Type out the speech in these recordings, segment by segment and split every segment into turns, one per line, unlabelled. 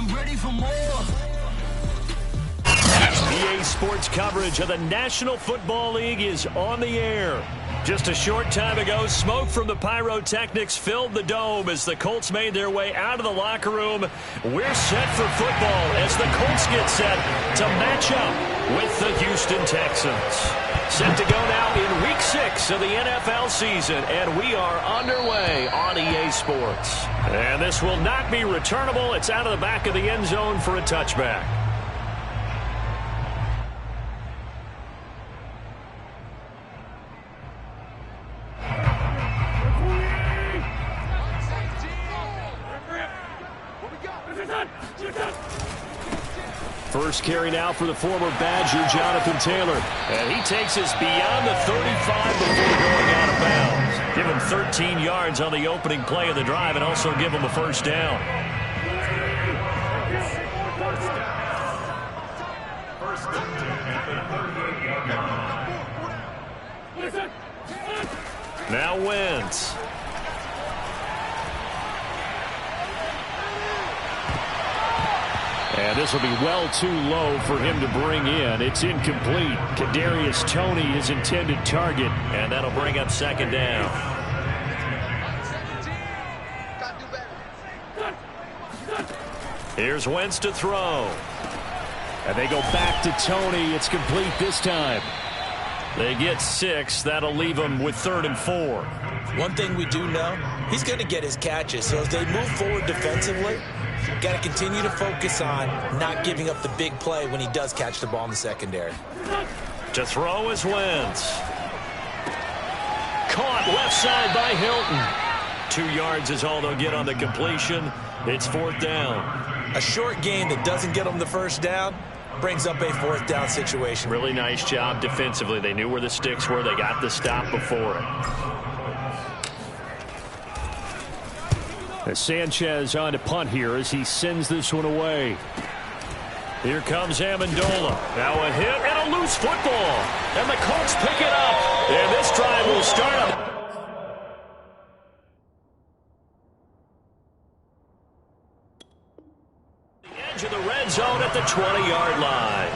ready for more.
EA Sports coverage of the National Football League is on the air. Just a short time ago, smoke from the pyrotechnics filled the dome as the Colts made their way out of the locker room. We're set for football as the Colts get set to match up with the Houston Texans. Set to go now in Week 6 of the NFL season, and we are underway on EA Sports. And this will not be returnable. It's out of the back of the end zone for a touchback. First carry now for the former Badger, Jonathan Taylor. And he takes us beyond the 35 before going out of bounds. Give him 13 yards on the opening play of the drive and also give him a first down. Now Wentz. And this will be well too low for him to bring in. It's incomplete. Kadarius Toney, his intended target. And that'll bring up second down. Here's Wentz to throw. And they go back to Toney. It's complete this time. They get 6. That'll leave them with 3rd and 4.
One thing we do know, he's going to get his catches. So as they move forward defensively, got to continue to focus on not giving up the big play when he does catch the ball in the secondary.
To throw is Wentz. Caught left side by Hilton. 2 yards is all they'll get on the completion. It's 4th down.
A short game that doesn't get them the first down brings up a 4th down situation.
Really nice job defensively. They knew where the sticks were. They got the stop before it. Sanchez on to punt here as he sends this one away. Here comes Amendola. Now a hit and a loose football. And the Colts pick it up. And this drive will start up. The edge of the red zone at the 20-yard line.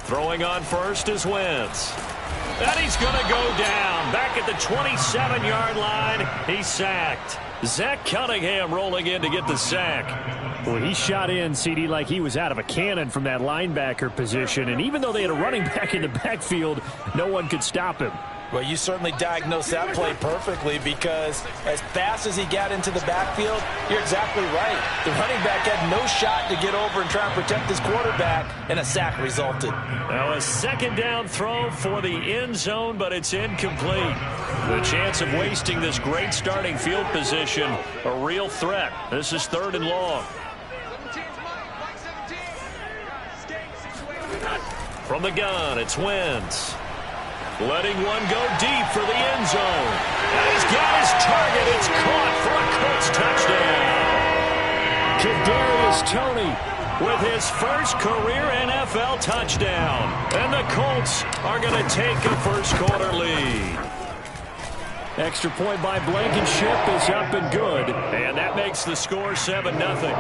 Throwing on first is Wentz. And he's going to go down. Back at the 27-yard line. He's sacked. Zach Cunningham rolling in to get the sack. Well, he shot in, CD, like he was out of a cannon from that linebacker position. And even though they had a running back in the backfield, no one could stop him.
Well, you certainly diagnosed that play perfectly because as fast as he got into the backfield, you're exactly right. The running back had no shot to get over and try and protect his quarterback, and a sack resulted.
Now a second down throw for the end zone, but it's incomplete. The chance of wasting this great starting field position, a real threat. This is 3rd and long. From the gun, it's Wentz. Letting one go deep for the end zone. And he's got his target. It's caught for a Colts touchdown. Kadarius Toney with his first career NFL touchdown. And the Colts are going to take a first-quarter lead. Extra point by Blankenship is up and good. And that makes the score 7-0.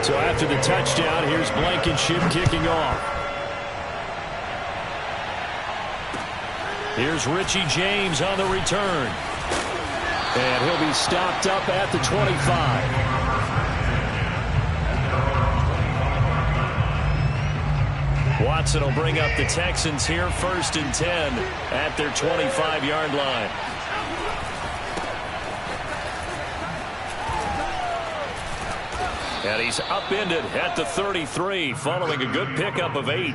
So after the touchdown, here's Blankenship kicking off. Here's Richie James on the return. And he'll be stopped up at the 25. Watson will bring up the Texans here, 1st and 10 at their 25-yard line. And he's upended at the 33 following a good pickup of 8.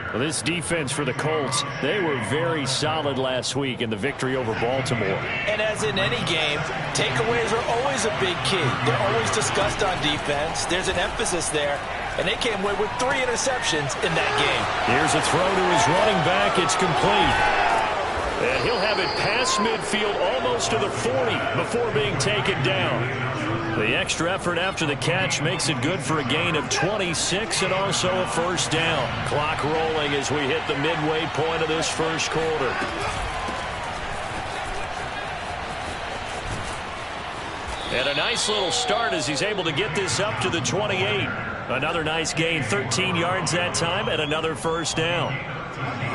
Well, this defense for the Colts, they were very solid last week in the victory over Baltimore.
And as in any game, takeaways are always a big key. They're always discussed on defense. There's an emphasis there. And they came away with 3 interceptions in that game.
Here's a throw to his running back. It's complete. And he'll have it past midfield almost to the 40 before being taken down. The extra effort after the catch makes it good for a gain of 26 and also a first down. Clock rolling as we hit the midway point of this first quarter. And a nice little start as he's able to get this up to the 28. Another nice gain, 13 yards that time, and another first down.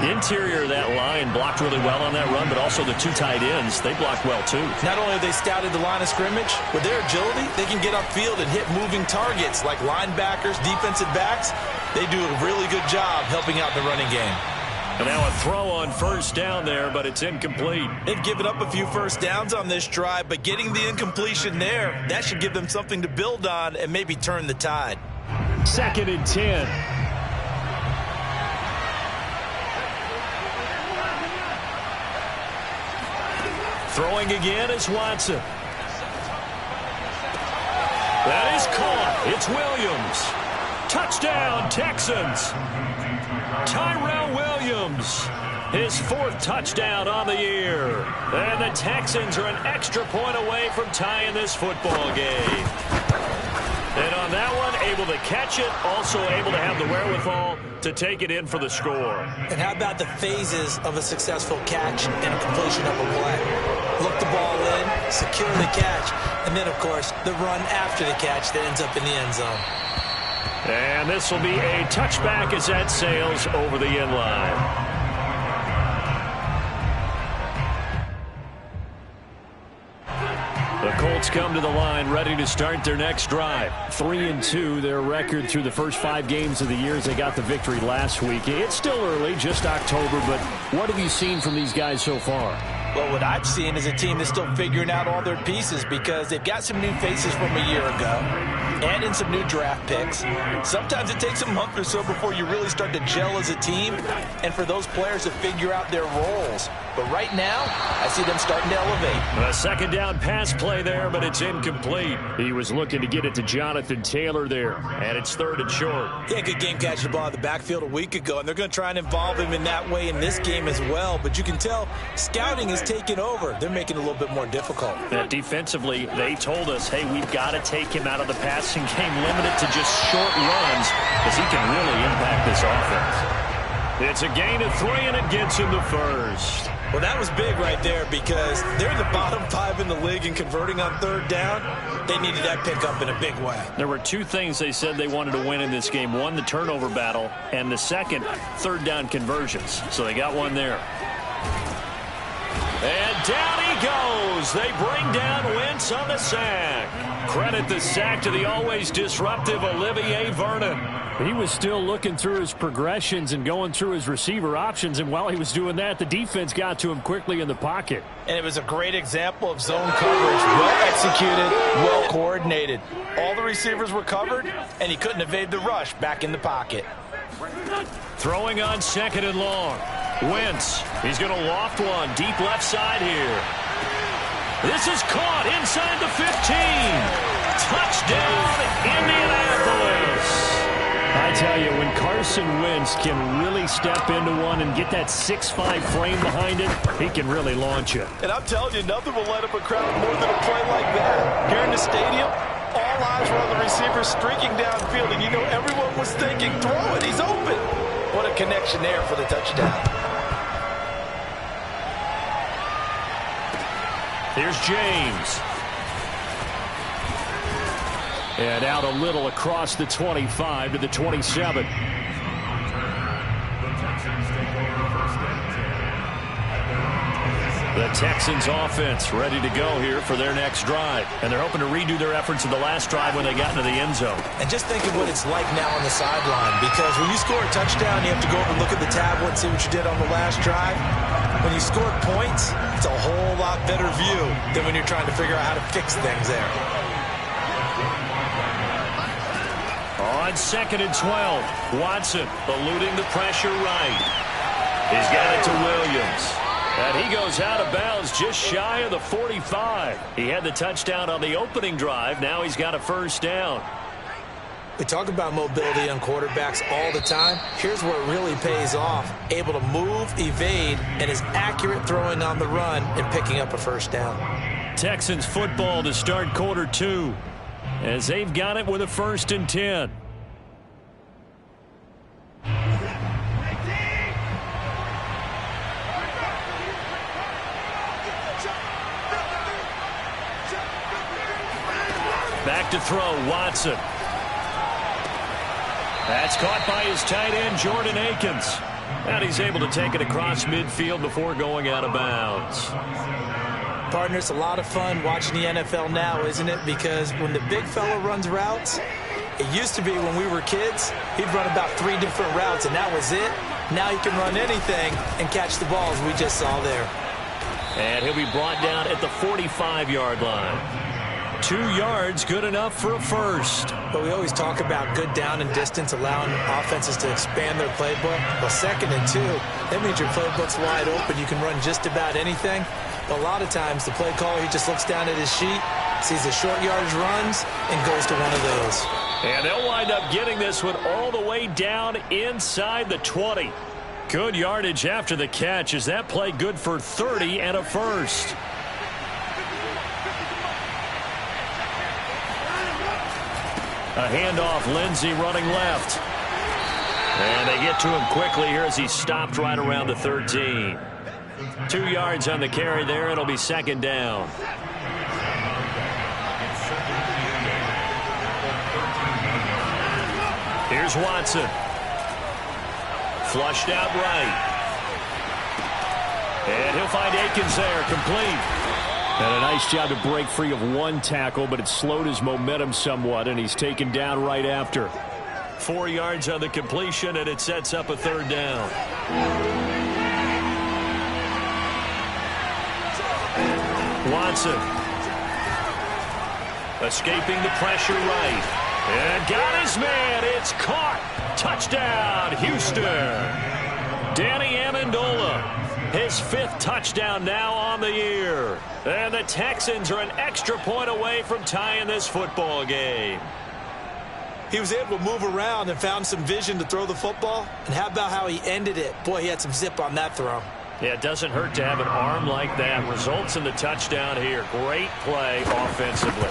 Interior of that line blocked really well on that run, but also the two tight ends, they blocked well too.
Not only have they scouted the line of scrimmage, with their agility, they can get upfield and hit moving targets like linebackers, defensive backs. They do a really good job helping out the running game.
And now a throw on first down there, but it's incomplete.
They've given up a few first downs on this drive, but getting the incompletion there, that should give them something to build on and maybe turn the tide.
2nd and 10. Throwing again is Watson. That is caught. It's Williams. Touchdown, Texans. Tyrell Williams, his 4th touchdown on the year. And the Texans are an extra point away from tying this football game. And on that one, able to catch it, also able to have the wherewithal to take it in for the score.
And how about the phases of a successful catch and a completion of a play? Look the ball in, secure the catch, and then, of course, the run after the catch that ends up in the end zone.
And this will be a touchback as that sails over the end line. The Colts come to the line ready to start their next drive. 3-2, their record through the first 5 games of the year as they got the victory last week. It's still early, just October, but what have you seen from these guys so far?
Well, what I've seen is a team that's still figuring out all their pieces because they've got some new faces from a year ago and in some new draft picks. Sometimes it takes a month or so before you really start to gel as a team and for those players to figure out their roles. But right now, I see them starting to elevate.
A 2nd down pass play there, but it's incomplete. He was looking to get it to Jonathan Taylor there, and it's 3rd and short.
Yeah, good game catching the ball in the backfield a week ago, and they're going to try and involve him in that way in this game as well. But you can tell scouting is taking over. They're making it a little bit more difficult.
Defensively, they told us, hey, we've got to take him out of the passing game, limited to just short runs, because he can really impact this offense. It's a gain of 3, and it gets him the first.
Well, that was big right there because they're the bottom 5 in the league in converting on 3rd down. They needed that pickup in a big way.
There were 2 things they said they wanted to win in this game. One, the turnover battle, and the second, 3rd down conversions. So they got one there. And down he goes. They bring down Wentz on the sack. Credit the sack to the always disruptive Olivier Vernon. He was still looking through his progressions and going through his receiver options, and while he was doing that, the defense got to him quickly in the pocket.
And it was a great example of zone coverage. Well executed, well coordinated. All the receivers were covered, and he couldn't evade the rush back in the pocket.
Throwing on 2nd and long. Wentz, he's going to loft one deep left side here. This is caught inside the 15. Touchdown, Indianapolis. I tell you, when Carson Wentz can really step into one and get that 6'5" frame behind it, he can really launch it.
And I'm telling you, nothing will light up a crowd more than a play like that. Here in the stadium, all eyes were on the receiver streaking downfield, and you know everyone was thinking, throw it, he's open. What a connection there for the touchdown.
Here's James. And out a little across the 25 to the 27. The Texans offense ready to go here for their next drive. And they're hoping to redo their efforts in the last drive when they got into the end zone.
And just think of what it's like now on the sideline, because when you score a touchdown, you have to go over and look at the tablet and see what you did on the last drive. When you score points, it's a whole lot better view than when you're trying to figure out how to fix things there.
On 2nd and 12, Watson eluding the pressure right. He's got it to Williams. And he goes out of bounds just shy of the 45. He had the touchdown on the opening drive. Now he's got a first down.
We talk about mobility on quarterbacks all the time. Here's where it really pays off. Able to move, evade, and is accurate throwing on the run and picking up a first down.
Texans football to start quarter 2 as they've got it with a 1st and 10. Back to throw, Watson. That's caught by his tight end, Jordan Akins. And he's able to take it across midfield before going out of bounds.
Partner, it's a lot of fun watching the NFL now, isn't it? Because when the big fella runs routes, it used to be when we were kids, he'd run about 3 different routes, and that was it. Now he can run anything and catch the balls we just saw there.
And he'll be brought down at the 45-yard line. 2 yards, good enough for a first.
But we always talk about good down and distance, allowing offenses to expand their playbook. Well, 2nd and 2, that means your playbook's wide open. You can run just about anything. But a lot of times, the play caller, he just looks down at his sheet, sees the short yardage runs, and goes to one of those.
And they'll wind up getting this one all the way down inside the 20. Good yardage after the catch. Is that play good for 30 and a first? A handoff, Lindsey running left. And they get to him quickly here as he stopped right around the 13. 2 yards on the carry there. It'll be 2nd down. Here's Watson. Flushed out right. And he'll find Akins there, complete. And a nice job to break free of one tackle, but it slowed his momentum somewhat, and he's taken down right after. 4 yards on the completion, and it sets up a 3rd down. Watson. Escaping the pressure right. And got his man. It's caught. Touchdown, Houston. Danny Amendola. His 5th touchdown now on the year. And the Texans are an extra point away from tying this football game.
He was able to move around and found some vision to throw the football. And how about how he ended it? Boy, he had some zip on that throw.
Yeah, it doesn't hurt to have an arm like that. Results in the touchdown here. Great play offensively.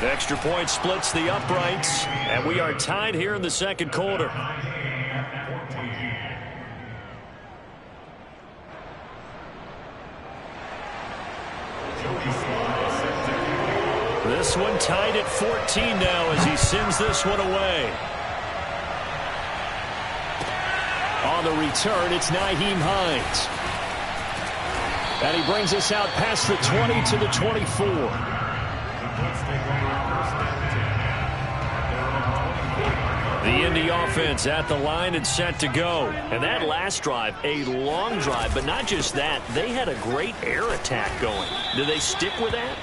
The extra point splits the uprights, and we are tied here in the 2nd quarter. This one tied at 14 now as he sends this one away. On the return, it's Nyheim Hines. And he brings us out past the 20 to the 24. The Indy offense at the line and set to go. And that last drive, a long drive, but not just that. They had a great air attack going. Do they stick with that?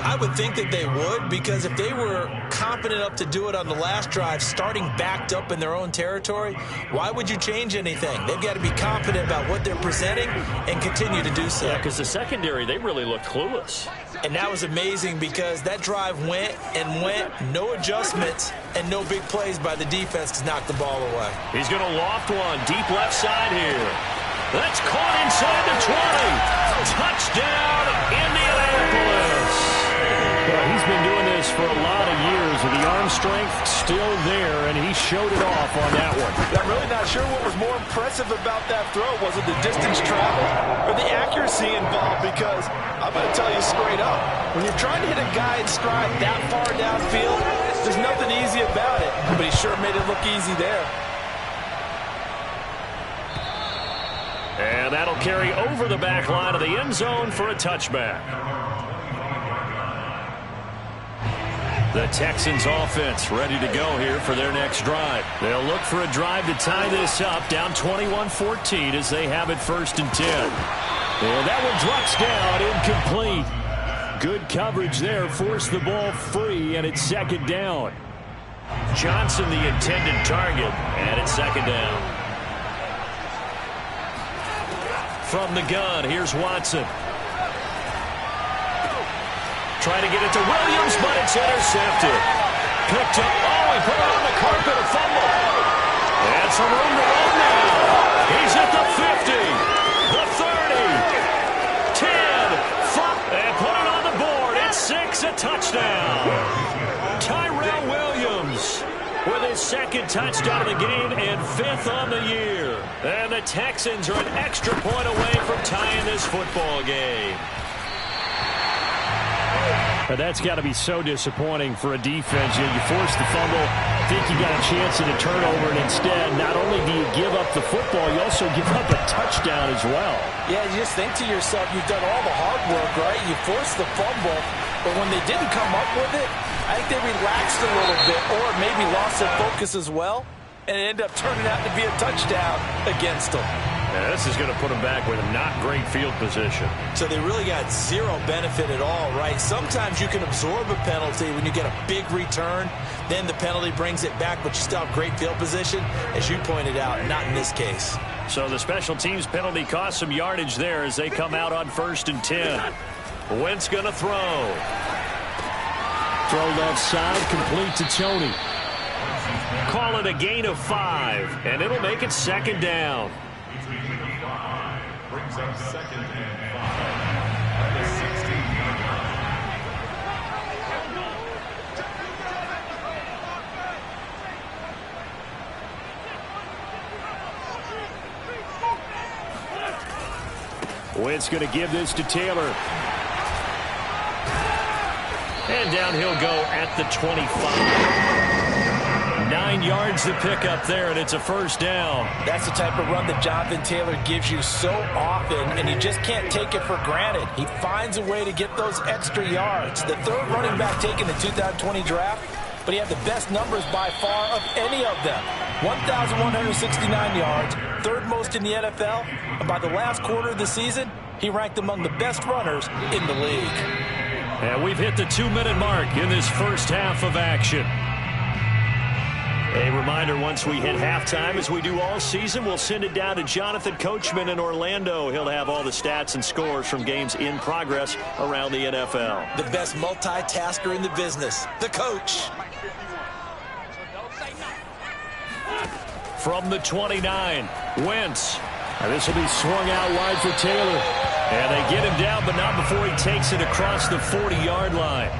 I would think that they would, because if they were confident enough to do it on the last drive, starting backed up in their own territory, why would you change anything? They've got to be confident about what they're presenting and continue to do so.
Yeah, because the secondary, they really looked clueless.
And that was amazing because that drive went and went, no adjustments, and no big plays by the defense to knock the ball away.
He's going to loft one deep left side here. That's caught inside the 20. Touchdown, Indianapolis. Well, he's been doing this for a lot of years, and the arm strength still there, and he showed it off on that one.
I'm really not sure what was more impressive about that throw. Was it the distance traveled or the accuracy involved? Because I'm going to tell you straight up, when you're trying to hit a guy in stride that far downfield, there's nothing easy about it. But he sure made it look easy there.
And that'll carry over the back line of the end zone for a touchback. The Texans offense ready to go here for their next drive. They'll look for a drive to tie this up, down 21-14 as they have it 1st and 10. And that one drops down, incomplete. Good coverage there, forced the ball free, and it's 2nd down. Johnson the intended target, and it's 2nd down. From the gun, here's Watson. Trying to get it to Williams, but it's intercepted. picked up. Oh, he put it on the carpet, a fumble. And some room to run now. He's at the 50, the 30, 10, 5, and put it on the board. It's 6, a touchdown. Tyrell Williams with his second touchdown of the game and 5th on the year. And the Texans are an extra point away from tying this football game.
But that's got to be so disappointing for a defense. You force the fumble, think you got a chance at a turnover, and instead, not only do you give up the football, you also give up a touchdown as well.
Yeah, you just think to yourself, you've done all the hard work, right? You forced the fumble, but when they didn't come up with it, I think they relaxed a little bit or maybe lost their focus as well, and it ended up turning out to be a touchdown against them.
Now, this is going to put them back with a not great field position.
So they really got zero benefit at all, right? Sometimes you can absorb a penalty when you get a big return. Then the penalty brings it back, but you still have great field position, as you pointed out, not in this case.
So the special teams penalty cost some yardage there as they come out on 1st and 10. Wentz going to throw.
Throw left side, complete to Tony.
Call it a gain of 5, and it'll make it 2nd down.
Brings up 2nd and 5 at the 16-yard line.
Wentz going to give this to Taylor.
And down he'll go at the 25. 9 yards to pick up there, and it's a 1st down.
That's the type of run that Jonathan Taylor gives you so often, and you just can't take it for granted. He finds a way to get those extra yards. The 3rd running back taken in the 2020 draft, but he had the best numbers by far of any of them. 1,169 yards, 3rd most in the NFL, and by the last quarter of the season, he ranked among the best runners in the league.
And we've hit the 2-minute mark in this first half of action. A reminder, once we hit halftime, as we do all season, we'll send it down to Jonathan Coachman in Orlando. He'll have all the stats and scores from games in progress around the NFL.
The best multitasker in the business, the coach.
From the 29, Wentz.
This will be swung out wide for Taylor.
And they get him down, but not before he takes it across the 40-yard line.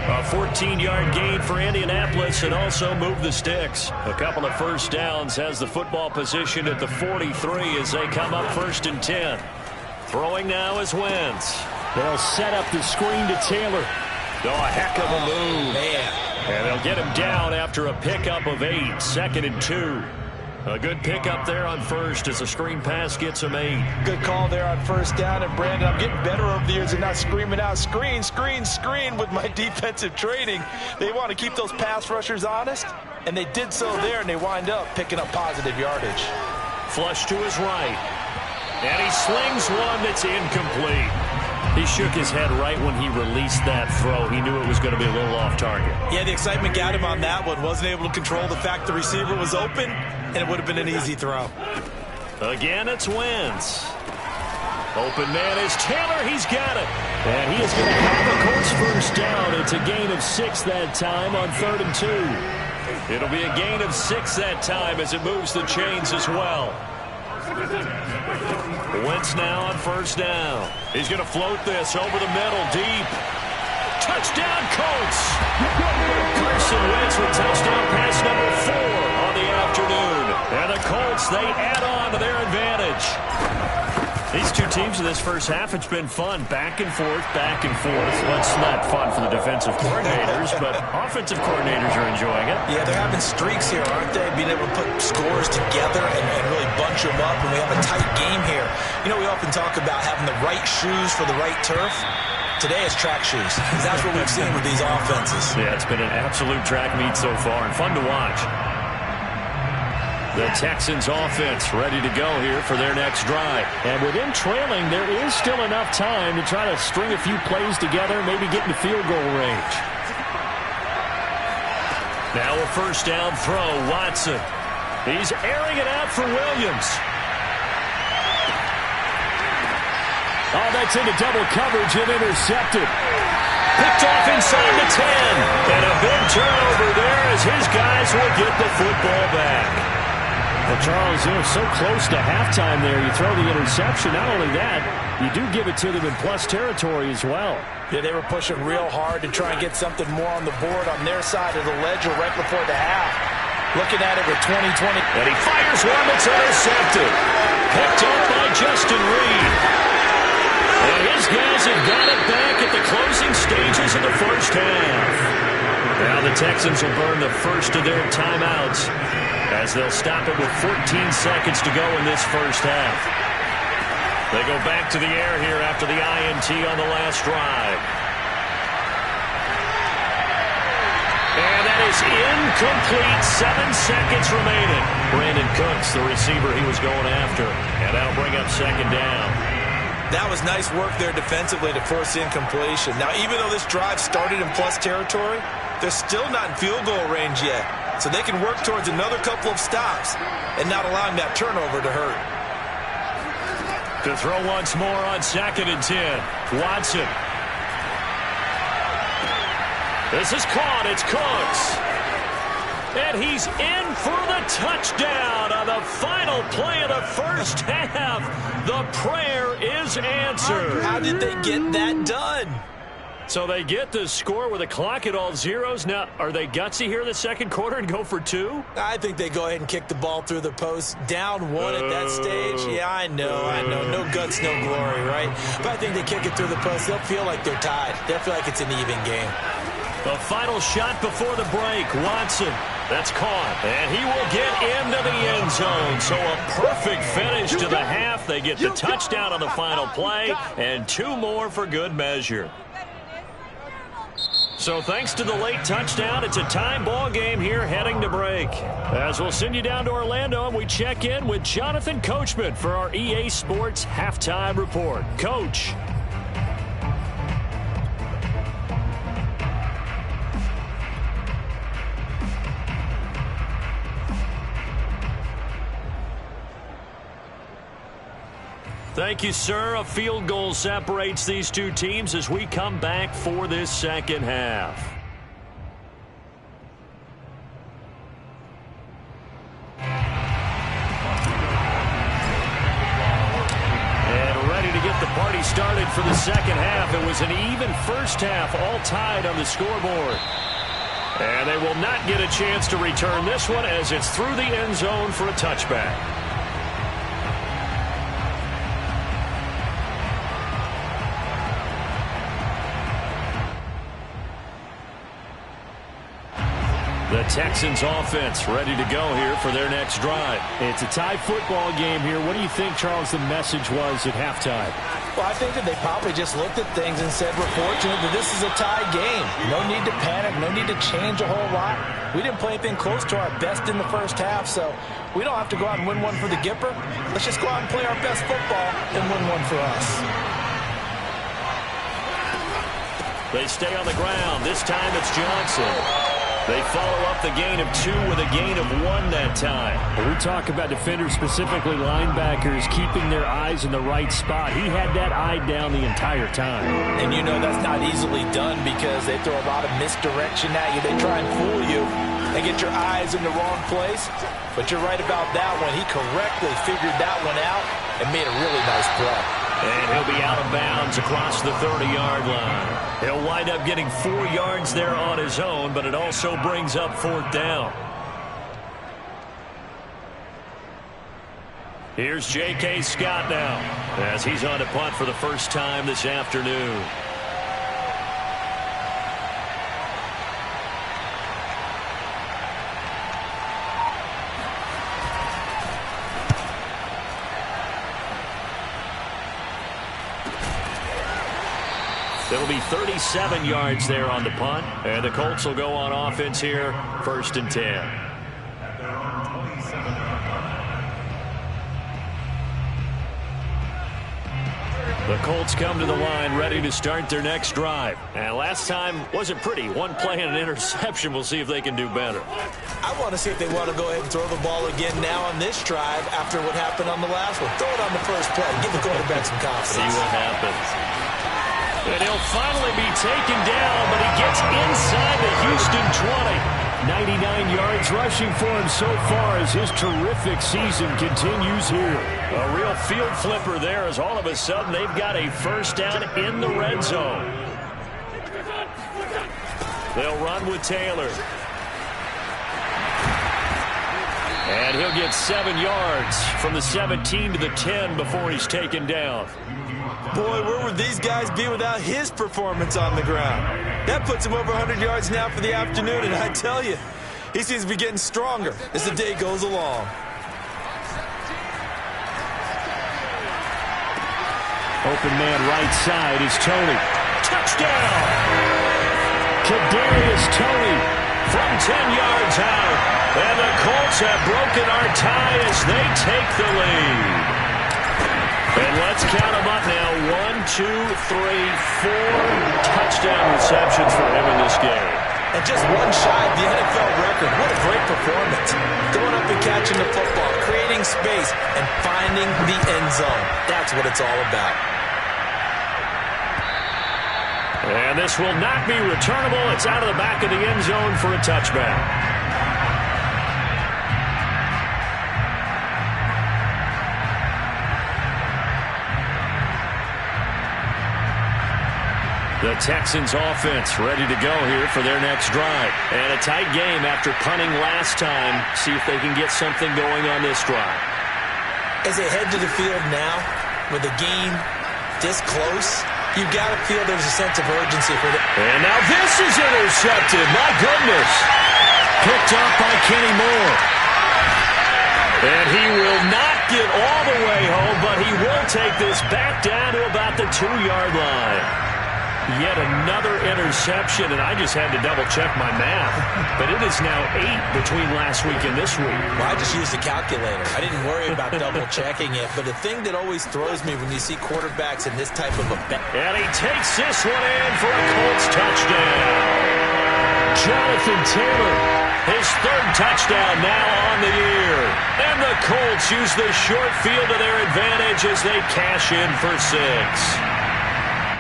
A 14-yard gain for Indianapolis and also move the sticks. A couple of 1st downs has the football position at the 43 as they come up 1st and 10. Throwing now is Wentz.
They'll set up the screen to Taylor.
Oh, a heck of a move.
Man.
And they'll get him down after a pickup of 8, 2nd and 2. A good pickup there on 1st as a screen pass gets him 8.
Good call there on 1st down. And, Brandon, I'm getting better over the years and not screaming out, screen, screen, screen with my defensive training. They want to keep those pass rushers honest, and they did so there, and they wind up picking up positive yardage.
Flush to his right. And he slings one that's incomplete. He shook his head right when he released that throw. He knew it was going to be a little off target.
Yeah, the excitement got him on that one. Wasn't able to control the fact the receiver was open, and it would have been an easy throw.
Again, it's Wentz. Open man is Taylor. He's got it.
And he is going to have a Colts 1st down. It's a gain of 6 that time on 3rd and 2.
It'll be a gain of 6 that time as it moves the chains as well. Wentz now on 1st down. He's going to float this over the middle, deep. Touchdown, Colts! Carson Wentz with touchdown pass number 4 on the afternoon. And the Colts, they add on to their advantage. These two teams in this first half, it's been fun. Back and forth, back and forth. Well, it's not fun for the defensive coordinators, but offensive coordinators are enjoying it.
Yeah, they're having streaks here, aren't they? Being able to put scores together and really bunch them up, and we have a tight game here. You know, we often talk about having the right shoes for the right turf. Today is track shoes, because that's what we've seen with these offenses.
Yeah, it's been an absolute track meet so far, and fun to watch. The Texans offense ready to go here for their next drive.
And with them trailing, there is still enough time to try to string a few plays together, maybe get in the field goal range.
Now a 1st down throw, Watson. He's airing it out for Williams.
Oh, that's into double coverage and intercepted.
Picked off inside the 10. And a big turnover there as his guys will get the football back.
Well, Charles, so close to halftime there. You throw the interception. Not only that, you do give it to them in plus territory as well.
Yeah, they were pushing real hard to try and get something more on the board on their side of the ledger right before the half. Looking at it with 2020.
And he fires one that's intercepted. Picked up by Justin Reed. And his guys have got it back at the closing stages of the first half. Now the Texans will burn the first of their timeouts as they'll stop it with 14 seconds to go in this first half. They go back to the air here after the INT on the last drive. And that is incomplete. 7 seconds remaining. Brandon Cooks, the receiver he was going after. And that'll bring up second down.
That was nice work there defensively to force incompletion. Now, even though this drive started in plus territory, they're still not in field goal range yet. So they can work towards another couple of stops and not allowing that turnover to hurt.
To throw once more on 2nd and 10. Watson. This is caught. It's Cooks. And he's in for the touchdown on the final play of the first half. The prayer is answered.
How did they get that done?
So they get the score with the clock at all zeros. Now, are they gutsy here in the second quarter and go for 2?
I think they go ahead and kick the ball through the post. Down 1 at that stage. Yeah, I know. No guts, no glory, right? But I think they kick it through the post. They'll feel like they're tied. They'll feel like it's an even game.
The final shot before the break. Watson. That's caught. And he will get into the end zone. So a perfect finish to the half. They get the touchdown on the final play. And 2 more for good measure. So thanks to the late touchdown, it's a time ball game here heading to break. As we'll send you down to Orlando and we check in with Jonathan Coachman for our EA Sports Halftime Report. Coach. Thank you, sir. A field goal separates these two teams as we come back for this second half. And ready to get the party started for the second half. It was an even first half, all tied on the scoreboard. And they will not get a chance to return this one as it's through the end zone for a touchback. The Texans offense ready to go here for their next drive.
It's a tie football game here. What do you think, Charles, the message was at halftime?
Well, I think that they probably just looked at things and said, we're fortunate that this is a tie game. No need to panic. No need to change a whole lot. We didn't play anything close to our best in the first half, so we don't have to go out and win one for the Gipper. Let's just go out and play our best football and win one for us.
They stay on the ground. This time it's Johnson. They follow up the gain of 2 with a gain of 1 that time.
We talk about defenders, specifically linebackers, keeping their eyes in the right spot. He had that eye down the entire time.
And you know that's not easily done because they throw a lot of misdirection at you. They try and fool you and get your eyes in the wrong place. But you're right about that one. He correctly figured that one out and made a really nice play.
And he'll be out of bounds across the 30-yard line. He'll wind up getting 4 yards there on his own, but it also brings up 4th down. Here's J.K. Scott now as he's on to punt for the first time this afternoon. It'll be 37 yards there on the punt. And the Colts will go on offense here, 1st and 10. The Colts come to the line ready to start their next drive. And last time wasn't pretty. 1 play and an interception. We'll see if they can do better.
I want to see if they want to go ahead and throw the ball again now on this drive after what happened on the last one. Throw it on the first play. Give the quarterback some confidence.
See what happens. And he'll finally be taken down, but he gets inside the Houston 20. 99 yards rushing for him so far as his terrific season continues here. A real field flipper there as all of a sudden they've got a first down in the red zone. They'll run with Taylor. And he'll get 7 yards from the 17 to the 10 before he's taken down.
Boy, where would these guys be without his performance on the ground? That puts him over 100 yards now for the afternoon, and I tell you, he seems to be getting stronger as the day goes along.
Open man right side is Toney. Touchdown! Kadarius Toney from 10 yards out. And the Colts have broken our tie as they take the lead.
And let's count them up now. 1, 2, 3, 4 touchdown receptions for him in this game.
And just one shy of the NFL record. What a great performance. Going up and catching the football, creating space, and finding the end zone. That's what it's all about.
And this will not be returnable. It's out of the back of the end zone for a touchback. The Texans offense ready to go here for their next drive. And a tight game after punting last time. See if they can get something going on this drive.
As they head to the field now, with the game this close, you've got to feel there's a sense of urgency for them.
And now this is intercepted. My goodness. Picked up by Kenny Moore. And he will not get all the way home, but he will take this back down to about the 2-yard line. Yet another interception, and I just had to double-check my math. But it is now 8 between last week and this week.
Well, I just used a calculator. I didn't worry about double-checking it. But the thing that always throws me when you see quarterbacks in this type of a bet.
And he takes this one in for a Colts touchdown. Jonathan Taylor, his 3rd touchdown now on the year. And the Colts use the short field to their advantage as they cash in for 6.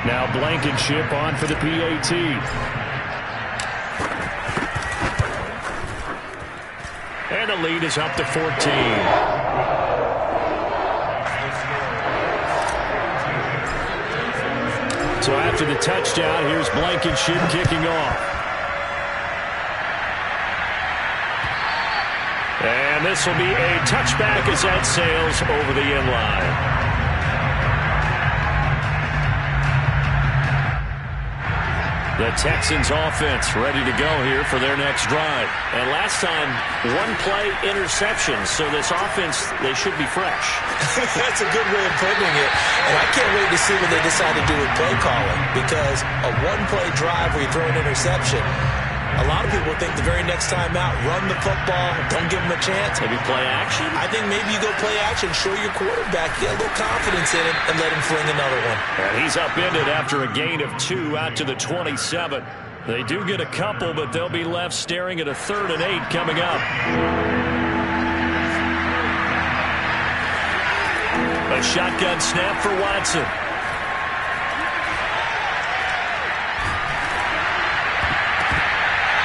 Now Blankenship on for the PAT.
And the lead is up to 14.
So after the touchdown, here's Blankenship kicking off.
And this will be a touchback as that sails over the end line. The Texans offense ready to go here for their next drive. And last time, 1-play interceptions. So this offense, they should be fresh.
That's a good way of putting it. And I can't wait to see what they decide to do with play calling. Because a 1-play drive where you throw an interception, a lot of people think the very next time out, run the football, don't give them a chance.
Maybe play action?
I think maybe you go play action, show your quarterback, get a little confidence in it, and let him fling another one.
And he's upended after a gain of 2 out to the 27. They do get a couple, but they'll be left staring at a 3rd and 8 coming up. A shotgun snap for Watson.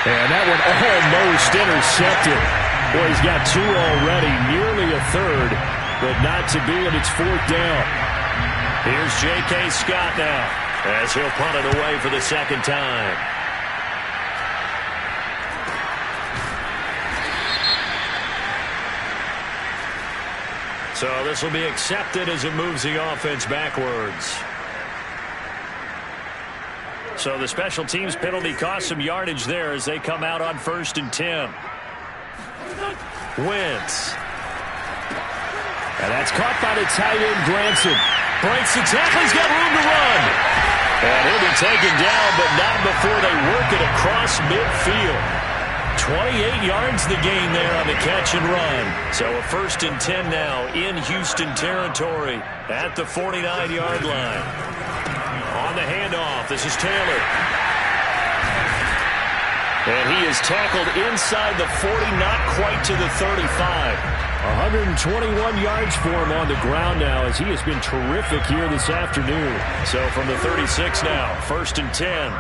And that one almost intercepted. Boy, he's got 2 already, nearly a 3rd, but not to be, and it's 4th down.
Here's J.K. Scott now as he'll punt it away for the 2nd time. So this will be accepted as it moves the offense backwards. So the special teams penalty cost some yardage there as they come out on 1st and 10. Wentz.
And that's caught by the tight end, Granson. Breaks the tackle. He's got room to run.
And he'll be taken down, but not before they work it across midfield. 28 yards the gain there on the catch and run. So a 1st and 10 now in Houston territory at the 49-yard line. On the handoff, this is Taylor. And he is tackled inside the 40, not quite to the 35.
121 yards for him on the ground now as he has been terrific here this afternoon.
So from the 36 now, 1st and 10.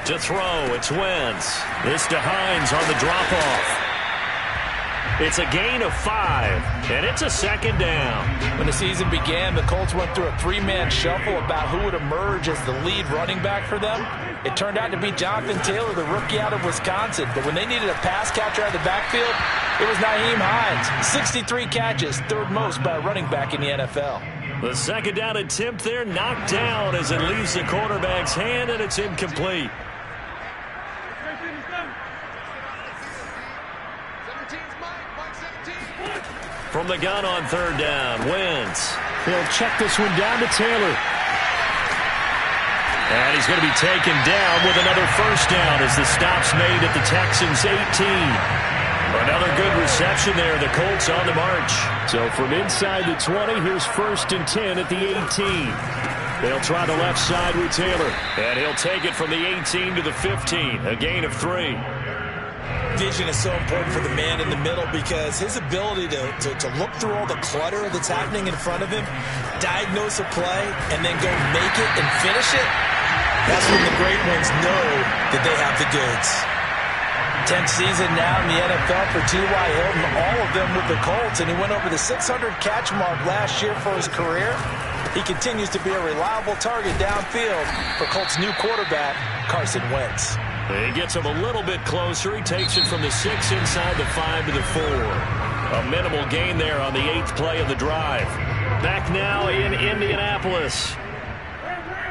To throw, it's Wentz. This to Hines on the drop-off. It's a gain of 5, and it's a 2nd down.
When the season began, the Colts went through a 3-man shuffle about who would emerge as the lead running back for them. It turned out to be Jonathan Taylor, the rookie out of Wisconsin. But when they needed a pass catcher out of the backfield, it was Nyheim Hines. 63 catches, 3rd most by a running back in the NFL.
The 2nd down attempt there knocked down as it leaves the quarterback's hand, and it's incomplete. From the gun on 3rd down, Wentz.
They'll check this one down to Taylor.
And he's going to be taken down with another 1st down as the stop's made at the Texans' 18. Another good reception there. The Colts on the march.
So from inside the 20, here's 1st and 10 at the 18. They'll try the left side with Taylor.
And he'll take it from the 18 to the 15. A gain of 3.
Vision is so important for the man in the middle because his ability to look through all the clutter that's happening in front of him, diagnose a play, and then go make it and finish it, that's when the great ones know that they have the goods. 10th season now in the NFL for T.Y. Hilton, all of them with the Colts, and he went over the 600-catch mark last year for his career. He continues to be a reliable target downfield for Colts' new quarterback, Carson Wentz.
He gets him a little bit closer. He takes it from the 6 inside the 5 to the 4. A minimal gain there on the 8th play of the drive. Back now in Indianapolis.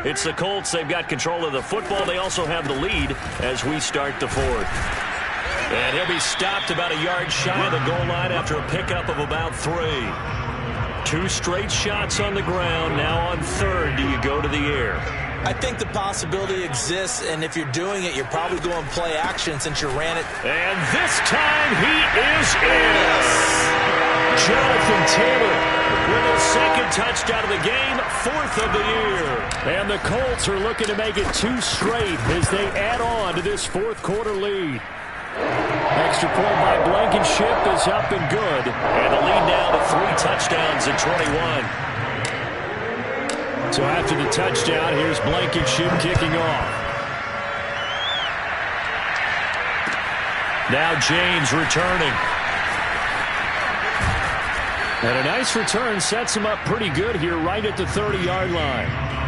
It's the Colts. They've got control of the football. They also have the lead as we start the 4th. And he'll be stopped about a yard shy of the goal line after a pickup of about 3. 2 straight shots on the ground. Now on 3rd, do you go to the air?
I think the possibility exists, and if you're doing it, you're probably going play action since you ran it.
And this time he is in. Jonathan Taylor with his 2nd touchdown of the game, 4th of the year.
And the Colts are looking to make it 2 straight as they add on to this 4th quarter lead. Extra point by Blankenship is up and good.
And the lead now to 3 touchdowns at 21.
So after the touchdown, here's Blankenship kicking off.
Now James returning.
And a nice return sets him up pretty good here right at the 30-yard line.